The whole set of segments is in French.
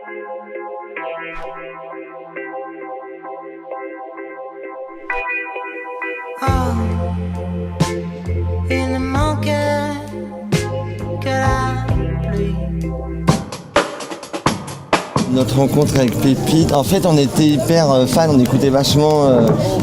Il ne manquait que la pluie. Notre rencontre avec Pépite, en fait on était hyper fans, on écoutait vachement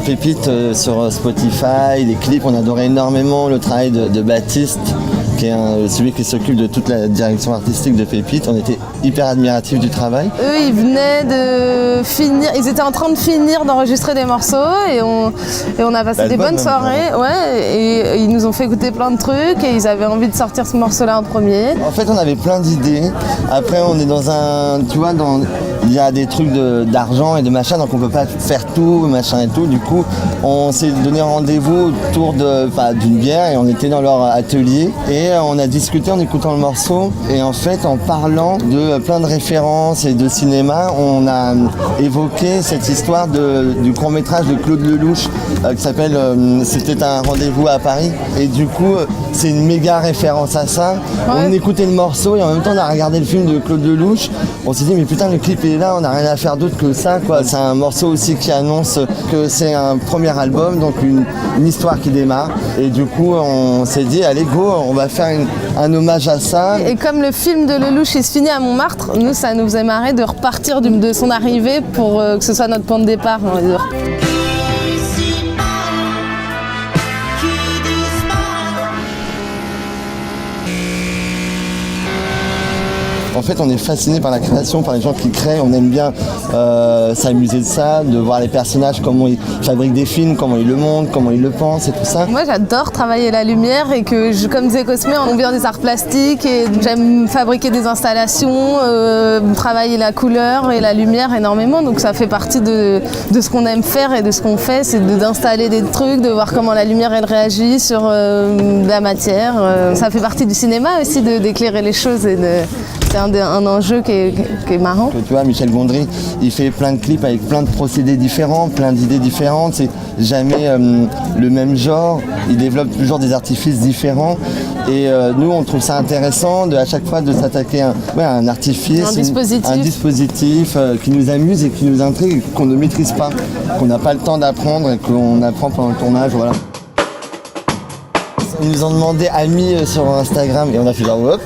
Pépite sur Spotify, les clips, on adorait énormément le travail de Baptiste, qui est celui qui s'occupe de toute la direction artistique de Pépite. On était hyper admiratifs du travail. Eux, ils venaient de finir, ils étaient en train de finir d'enregistrer des morceaux et on a passé des bonnes soirées. Ouais, et ils nous ont fait écouter plein de trucs et ils avaient envie de sortir ce morceau-là en premier. En fait, on avait plein d'idées. Après, on est dans un, tu vois, il y a des trucs d'argent et de machin, donc on peut pas faire tout, machin et tout. Du coup, on s'est donné rendez-vous autour d'une bière et on était dans leur atelier et on a discuté en écoutant le morceau. Et en fait, en parlant de plein de références et de cinéma, on a évoqué cette histoire du court-métrage de Claude Lelouch qui s'appelle C'était un rendez-vous à Paris. Et du coup, c'est une méga référence à ça. Ouais. On écoutait le morceau et en même temps, on a regardé le film de Claude Lelouch. On s'est dit, mais putain, le clip est là, on n'a rien à faire d'autre que ça, quoi. C'est un morceau aussi qui annonce que c'est un premier album, donc une histoire qui démarre. Et du coup, on s'est dit, allez, go, on va faire un hommage à ça. Et comme le film de Lelouch il se finit à Montmartre, nous, ça nous faisait marrer de repartir de son arrivée pour que ce soit notre point de départ, on va dire. En fait, on est fasciné par la création, par les gens qui créent. On aime bien s'amuser de ça, de voir les personnages, comment ils fabriquent des films, comment ils le montrent, comment ils le pensent et tout ça. Moi, j'adore travailler la lumière et que, comme disait Cosme, on vient des arts plastiques et j'aime fabriquer des installations, travailler la couleur et la lumière énormément. Donc ça fait partie de ce qu'on aime faire et de ce qu'on fait, c'est d'installer des trucs, de voir comment la lumière elle réagit sur la matière. Ça fait partie du cinéma aussi d'éclairer les choses et c'est un enjeu qui est marrant. Tu vois, Michel Gondry, il fait plein de clips avec plein de procédés différents, plein d'idées différentes. C'est jamais le même genre. Il développe toujours des artifices différents. Et nous, on trouve ça intéressant à chaque fois de s'attaquer à un artifice, un dispositif qui nous amuse et qui nous intrigue, qu'on ne maîtrise pas, qu'on n'a pas le temps d'apprendre et qu'on apprend pendant le tournage. Voilà. Ils nous ont demandé amis sur Instagram et on a fait genre hop.